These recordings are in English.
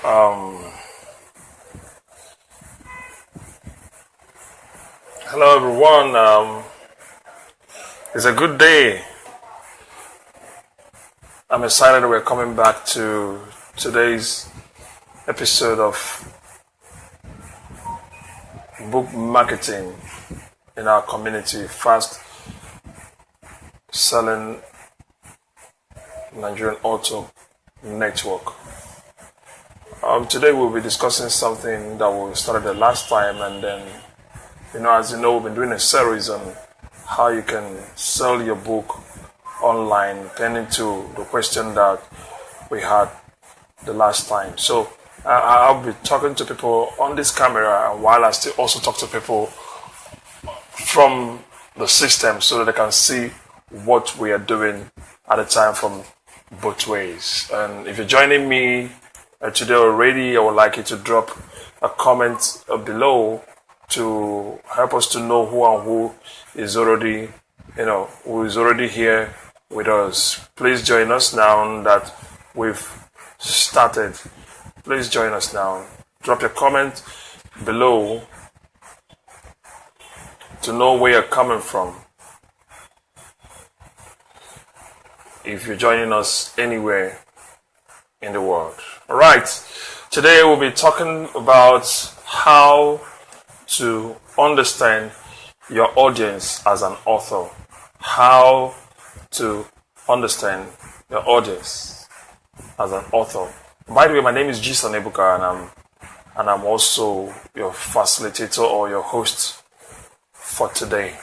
Um, Hello, everyone. It's a good day. I'm excited that we're coming back to today's episode of book marketing in our community, fast selling Nigerian auto network. Today we'll be discussing something that we started the last time, and then, as you know, we've been doing a series on how you can sell your book online, pertaining to the question that we had the last time. So I'll be talking to people on this camera, and while I still also talk to people from the system so that they can see what we are doing at the time from both ways. And if you're joining me today already, I would like you to drop a comment below to help us to know who is already, who is already here with us. Please join us now that we've started. Please join us now. Drop your comment below to know where you're coming from. If you're joining us anywhere in the world. All right. Today we'll be talking about how to understand your audience as an author. How to understand your audience as an author. By the way, my name is Jason Ebuka, and I'm also your facilitator or your host for today.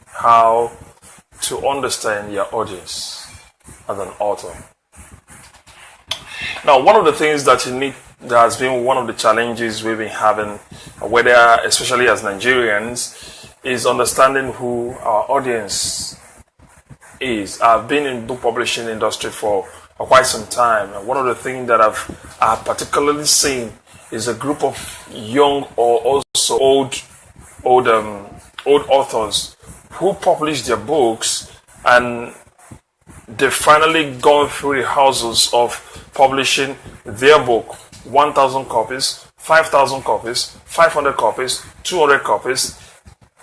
How to understand your audience as an author. Now, one of the things that that has been one of the challenges we've been having, whether especially as Nigerians, is understanding who our audience is. I've been in book publishing industry for quite some time, and one of the things that I've particularly seen is a group of young or also old authors who publish their books, and they've finally gone through the houses of publishing their book, 1,000 copies, 5,000 copies, 500 copies, 200 copies,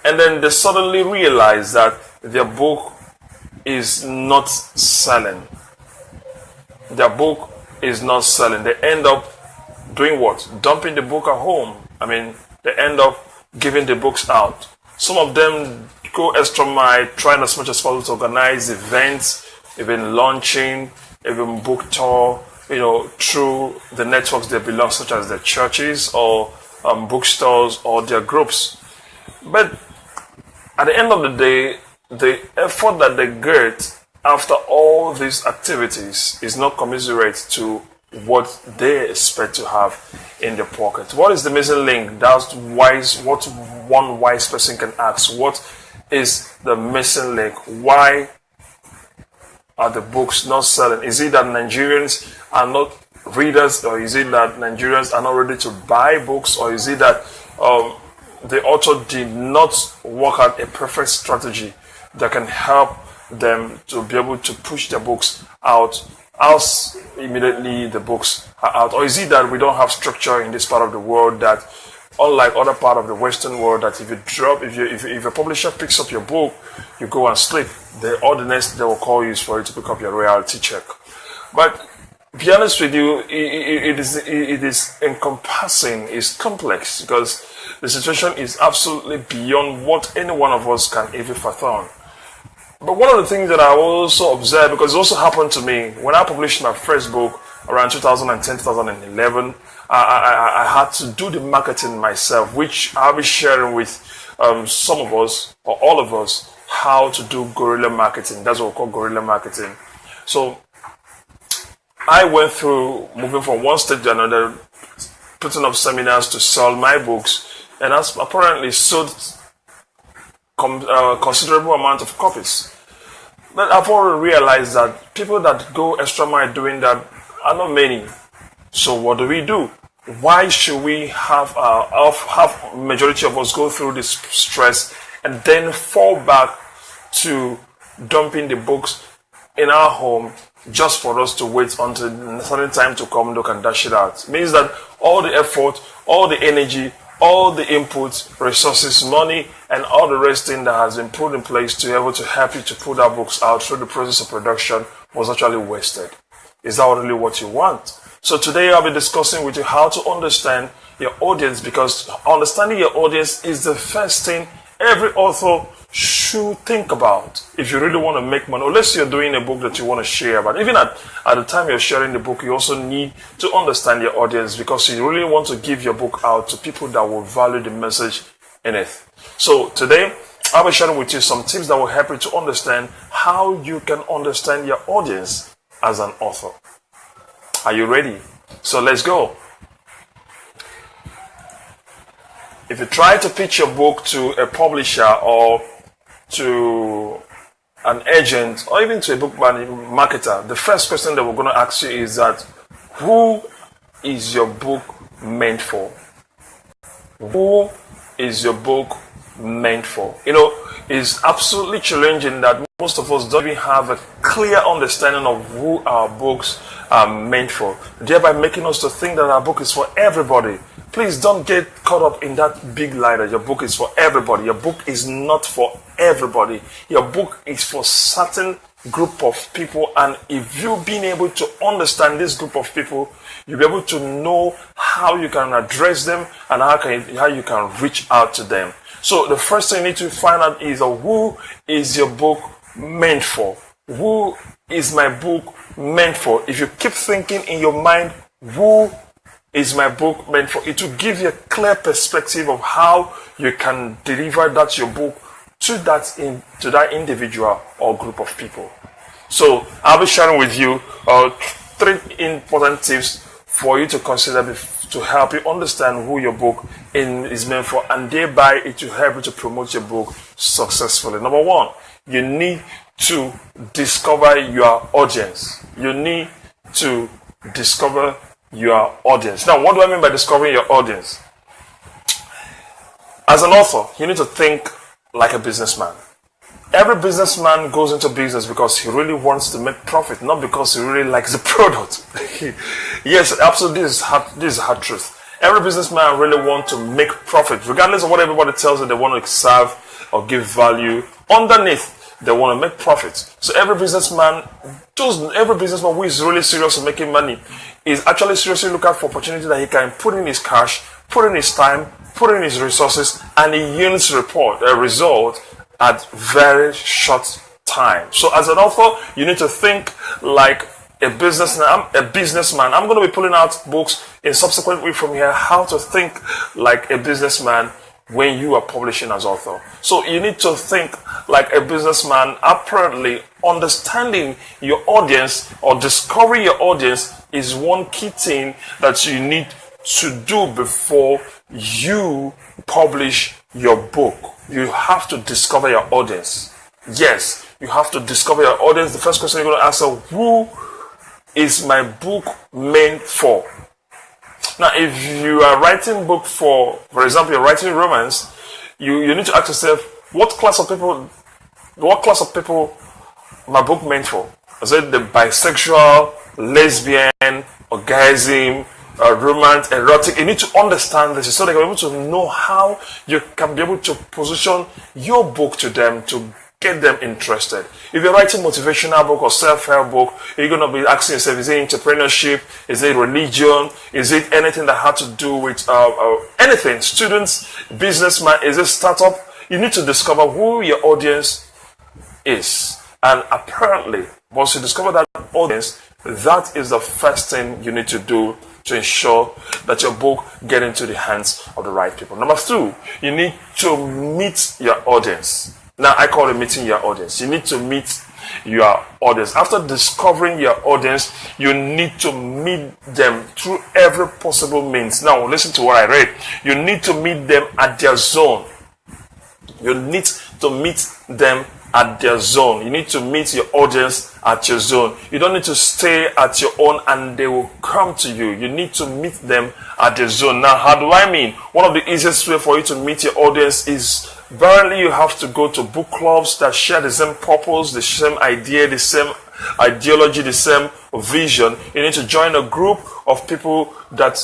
and then they suddenly realize that their book is not selling. Their book is not selling. They end up doing what? Dumping the book at home. They end up giving the books out. Some of them go extra mile, trying as much as possible to organize events, even launching, even book tour, through the networks they belong, such as their churches or bookstores or their groups. But at the end of the day, the effort that they get after all these activities is not commensurate to what they expect to have in their pocket. What is the missing link? That's what one wise person can ask. What is the missing link? Why are the books not selling? Is it that Nigerians are not readers, or is it that Nigerians are not ready to buy books, or is it that the author did not work out a perfect strategy that can help them to be able to push their books out as immediately the books are out? Or is it that we don't have structure in this part of the world, that unlike other part of the Western world, that if a publisher picks up your book, you go and sleep, the next they will call you is for you to pick up your royalty check. But be honest with you, it is encompassing, it's complex, because the situation is absolutely beyond what any one of us can ever fathom. But one of the things that I also observed, because it also happened to me when I published my first book around 2010, 2011, I had to do the marketing myself, which I'll be sharing with some of us, or all of us, how to do guerrilla marketing. That's what we call guerrilla marketing. So I went through moving from one stage to another, putting up seminars to sell my books, and that's apparently sold considerable amount of copies. But I've already realized that people that go extra mile doing that are not many. So what do? Why should we have majority of us go through this stress and then fall back to dumping the books in our home just for us to wait until a certain time to come, look and dash it out. It means that all the effort, all the energy, all the inputs, resources, money, and all the rest thing that has been put in place to be able to help you to put our books out through the process of production was actually wasted. Is that really what you want? So today I'll be discussing with you how to understand your audience, because understanding your audience is the first thing every author should think about if you really want to make money, unless you're doing a book that you want to share. But even at the time you're sharing the book, you also need to understand your audience, because you really want to give your book out to people that will value the message in it. So today I'll be sharing with you some tips that will help you to understand how you can understand your audience as an author. Are you ready? So let's go. If you try to pitch your book to a publisher or to an agent or even to a book marketer, the first question that we're going to ask you is that, who is your book meant for? Who is your book meant for? You know, it's absolutely challenging that most of us don't even have a clear understanding of who our books are meant for, thereby making us to think that our book is for everybody. Please don't get caught up in that big lie that your book is for everybody. Your book is not for everybody. Your book is for certain group of people, and if you've been able to understand this group of people, you'll be able to know how you can address them and how you can reach out to them. So the first thing you need to find out is who is your book meant for? Who is my book meant for? If you keep thinking in your mind, who is my book meant for, it will give you a clear perspective of how you can deliver that your book to that individual or group of people. So I'll be sharing with you 3 important tips for you to consider to help you understand who your book is meant for, and thereby it will help you to promote your book successfully. Number 1, you need to discover your audience. You need to discover your audience. Now, what do I mean by discovering your audience? As an author, you need to think like a businessman. Every businessman goes into business because he really wants to make profit, not because he really likes the product. Yes, absolutely, this is hard truth. Every businessman really wants to make profit, regardless of what everybody tells you they want to serve or give value. Underneath, they want to make profit. So every businessman who is really serious in making money is actually seriously looking for opportunity that he can put in his cash, put in his time, put in his resources, and he yields a result at very short time. So as an author, you need to think like a businessman. I'm going to be pulling out books in subsequent week from here, how to think like a businessman when you are publishing as author. So you need to think like a businessman. Apparently, understanding your audience or discovering your audience is one key thing that you need to do before you publish your book. You have to discover your audience. Yes, you have to discover your audience. The first question you're going to answer, who is my book meant for? Now, if you are writing book for example, you're writing romance, you need to ask yourself, what class of people my book meant for? Is it the bisexual, lesbian, orgasm, romance, erotic? You need to understand this so that you're able to know how you can be able to position your book to them to get them interested. If you're writing motivational book or self-help book, you're going to be asking yourself, is it entrepreneurship? Is it religion? Is it anything that had to do with anything? Students, businessman, is it startup? You need to discover who your audience is. And apparently, once you discover that audience, that is the first thing you need to do to ensure that your book gets into the hands of the right people. Number 2, you need to meet your audience. Now, I call it meeting your audience. You need to meet your audience. After discovering your audience, you need to meet them through every possible means. Now, listen to what I read. You need to meet them at their zone. You need to meet them at their zone. You need to meet your audience at your zone. You don't need to stay at your own and they will come to you. You need to meet them at their zone. Now, how do I mean? One of the easiest way for you to meet your audience is apparently you have to go to book clubs that share the same purpose, the same idea, the same ideology, the same vision. You need to join a group of people that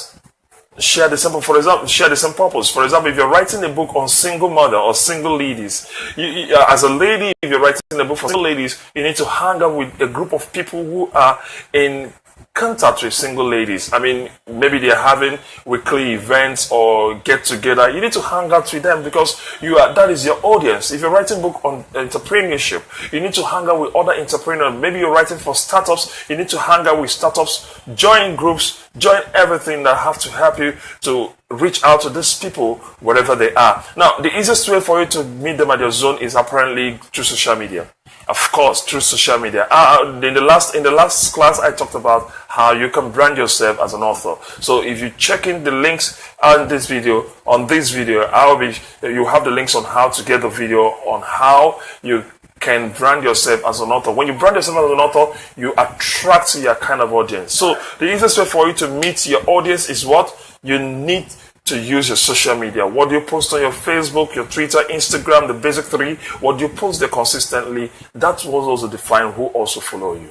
share the same, for example, share the same purpose. For example, if you're writing a book on single mother or single ladies, as a lady, if you're writing a book for single ladies, you need to hang out with a group of people who are in contact with single ladies. I mean, maybe they're having weekly events or get together. You need to hang out with them because that is your audience. If you're writing a book on entrepreneurship, you need to hang out with other entrepreneurs. Maybe you're writing for startups, you need to hang out with startups, join groups, join everything that have to help you to reach out to these people wherever they are. Now, the easiest way for you to meet them at your zone is apparently through social media. Of course, through social media. In the last class, I talked about how you can brand yourself as an author. So if you check in the links on this video, you have the links on how to get the video on how you can brand yourself as an author. When you brand yourself as an author, you attract your kind of audience. So the easiest way for you to meet your audience is what? You need to use your social media. What do you post on your Facebook, your Twitter, Instagram, the basic three? What do you post there consistently? That will also define who also follow you.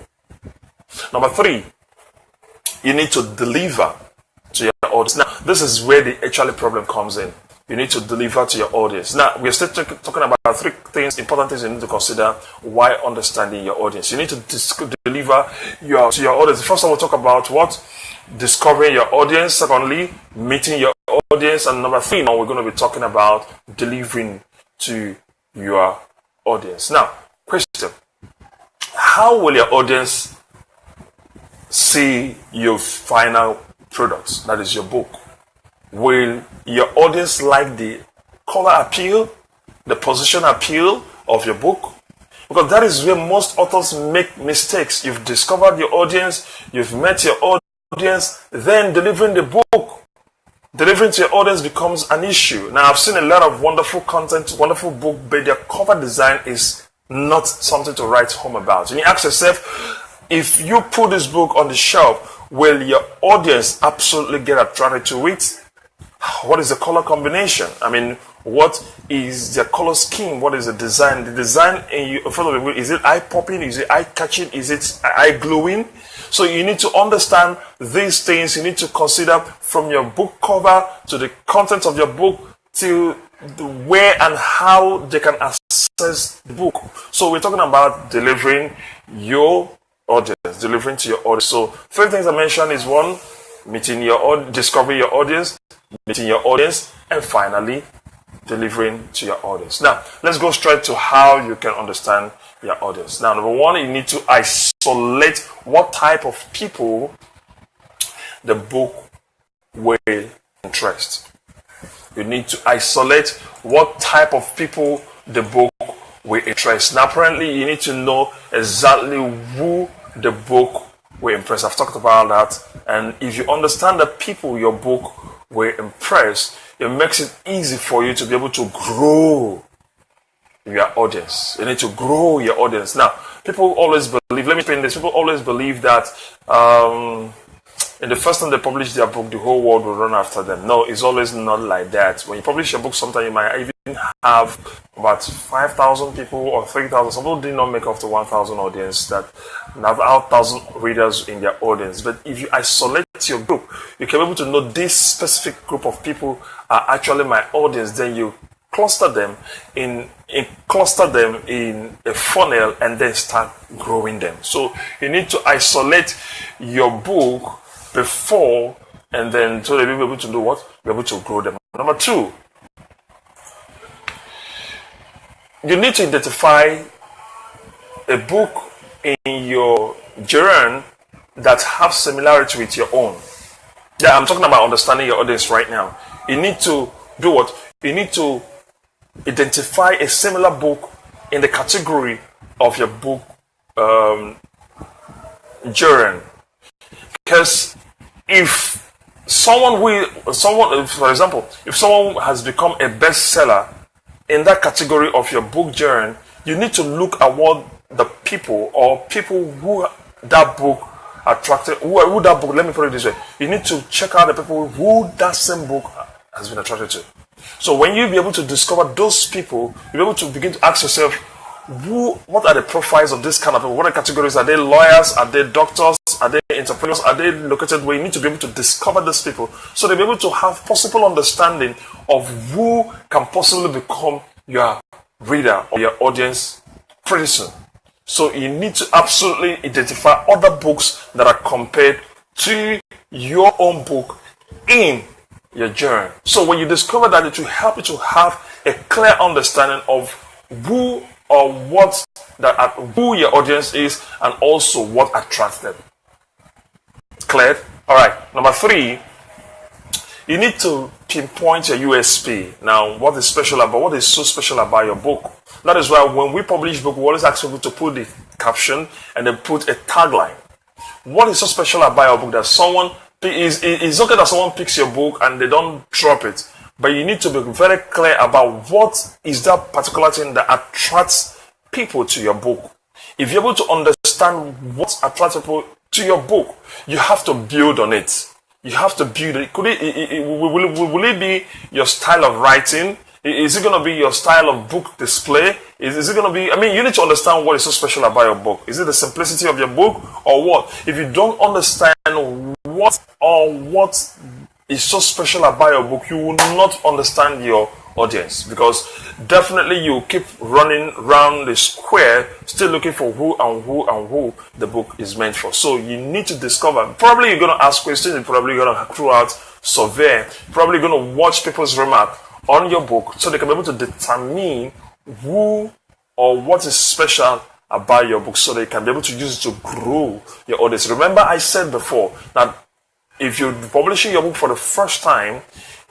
Number 3, you need to deliver to your audience. Now, this is where the actual problem comes in. You need to deliver to your audience. Now, we're still talking about 3 things, important things you need to consider while understanding your audience. You need to deliver to your audience. First, I will talk about what? Discovering your audience. Secondly, meeting your audience. And number 3, now we're going to be talking about delivering to your audience. Now, question: how will your audience see your final products? That is your book. Will your audience like the color appeal, the position appeal of your book? Because that is where most authors make mistakes. You've discovered your audience, you've met your audience, then delivering the book, delivering to your audience becomes an issue. Now, I've seen a lot of wonderful content, wonderful book, but their cover design is not something to write home about. And you ask yourself, if you put this book on the shelf, will your audience absolutely get attracted to it? What is the color combination? I mean, what is the color scheme? What is the design? The design in front of you, is it eye-popping? Is it eye-catching? Is it eye-gluing? So you need to understand these things. You need to consider from your book cover to the content of your book to where and how they can access the book. So we're talking about delivering your audience, delivering to your audience. So 3 things I mentioned is 1, meeting your audience, discovering your audience, meeting your audience, and finally delivering to your audience. Now, let's go straight to how you can understand your audience. Now, number 1, you need to isolate what type of people the book will interest. You need to isolate what type of people the book will interest. Now, apparently, you need to know exactly who the book will impress. I've talked about that. And if you understand the people your book will impress, it makes it easy for you to be able to grow your audience. You need to grow your audience. Now, people always believe, let me explain this, people always believe that in the first time they publish their book, the whole world will run after them. No, it's always not like that. When you publish your book, sometimes you might even have about 5,000 people or 3,000. Some people did not make up to 1,000 audience, that have 1,000 readers in their audience. But if you isolate your group, you can be able to know this specific group of people are actually my audience. Then you cluster them in a funnel and then start growing them. So you need to isolate your book before, and then so that you'll be able to do what? Be able to grow them. Number 2, you need to identify a book in your genre that have similarity with your own. Yeah, I'm talking about understanding your audience right now. You need to do what? You need to identify a similar book in the category of your book genre. Because if for example, if someone has become a bestseller in that category of your book genre, you need to look at what the people who that book attracted, who that book, let me put it this way, you need to check out the people who that same book has been attracted to. So when you be able to discover those people, you'll be able to begin to ask yourself, what are the profiles of this kind of people? What are the categories? Are they lawyers? Are they doctors? Are they entrepreneurs? Are they located where you need to be able to discover these people so they'll be able to have possible understanding of who can possibly become your reader or your audience pretty soon. So you need to absolutely identify other books that are compared to your own book in your journey. So when you discover that, it will help you to have a clear understanding of who or what who your audience is and also what attracts them. Clear? All right. Number 3, you need to pinpoint your USP. Now, what is so special about your book? That is why when we publish book, we always ask people to put the caption and then put a tagline. What is so special about your book that it's okay that someone picks your book and they don't drop it, but you need to be very clear about what is that particular thing that attracts people to your book. If you're able to understand what attracts people to your book, you have to build on it. You have to build it. Will it be your style of writing? Is it going to be your style of book display? Is it going to be, you need to understand what is so special about your book. Is it the simplicity of your book or what? If you don't understand what is so special about your book, you will not understand your audience, because definitely you keep running around the square still looking for who the book is meant for. So you need to discover. Probably you're going to ask questions, you're probably going to throw out survey, probably going to watch people's remark on your book so they can be able to determine who or what is special about your book so they can be able to use it to grow your audience. Remember, I said before that if you're publishing your book for the first time,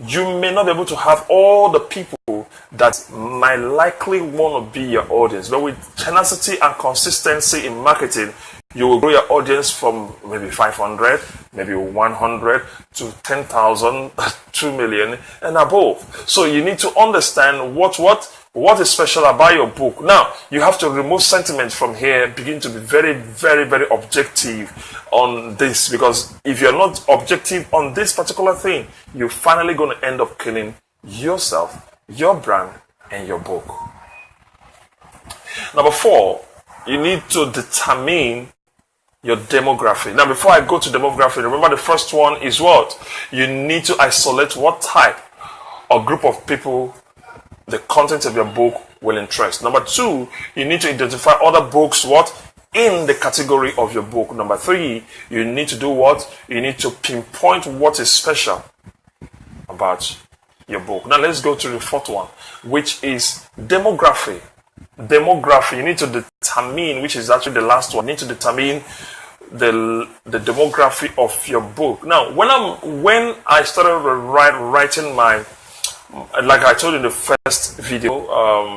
you may not be able to have all the people that might likely want to be your audience. But with tenacity and consistency in marketing, you will grow your audience from maybe 500, maybe 100 to 10,000, 2 million and above. So you need to understand what is special about your book. Now, you have to remove sentiment from here, begin to be very, very, very objective on this, because if you're not objective on this particular thing, you're finally going to end up killing yourself, your brand, and your book. Number 4, you need to determine your demography. Now, before I go to demography, remember the first one is what? You need to isolate what type or group of people the content of your book will interest. Number 2, you need to identify other books in the category of your book. Number 3, you need to do what? You need to pinpoint what is special about your book. Now let's go to the 4th one, which is demography. Demography, you need to determine, which is actually the last one, you need to determine the demography of your book. Now, when I started writing my, like I told you in the first video,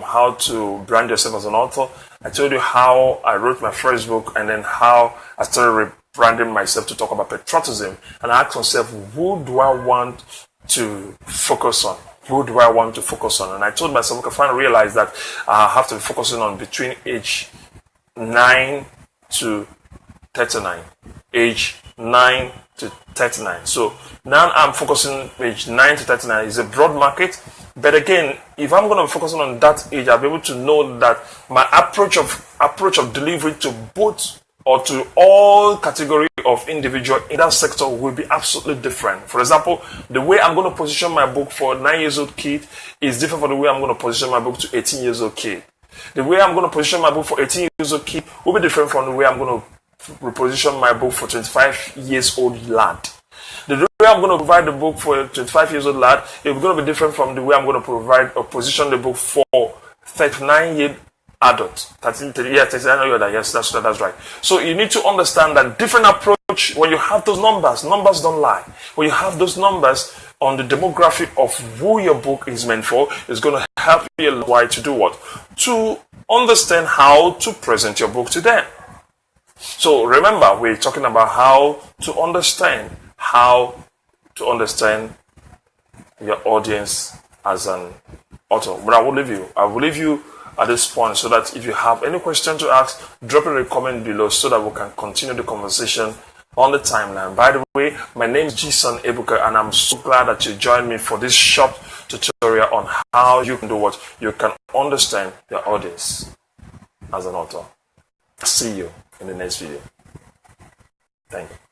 how to brand yourself as an author, I told you how I wrote my first book and then how I started rebranding myself to talk about patriotism. And I asked myself, who do I want to focus on? Who do I want to focus on? And I told myself, I finally realized that I have to be focusing on between age 9 to 39. Age 9 to 39. So now I'm focusing age 9 to 39. It's a broad market. But again, if I'm going to be focusing on that age, I'll be able to know that my approach of delivery to both or to all category of individual in that sector will be absolutely different. For example, the way I'm going to position my book for a 9-year-old kid is different from the way I'm going to position my book to 18-year-old kid. The way I'm going to position my book for 18-year-old kid will be different from the way I'm going to reposition my book for 25-year-old lad. The way I'm going to provide the book for a 25-year-old lad is going to be different from the way I'm going to provide or position the book for 39-year adult. 39 year old, yes, that's right. So you need to understand that different approach, when you have those numbers don't lie. When you have those numbers on the demographic of who your book is meant for, is going to help you a lot to do what? To understand how to present your book to them. So remember, we're talking about how to understand your audience as an author. But I will leave you at this point so that if you have any question to ask, drop it in the comment below so that we can continue the conversation on the timeline. By the way, my name is Jason Ebuka and I'm so glad that you joined me for this short tutorial on how you can do what? You can understand your audience. as an author. See you in the next video. Thank you.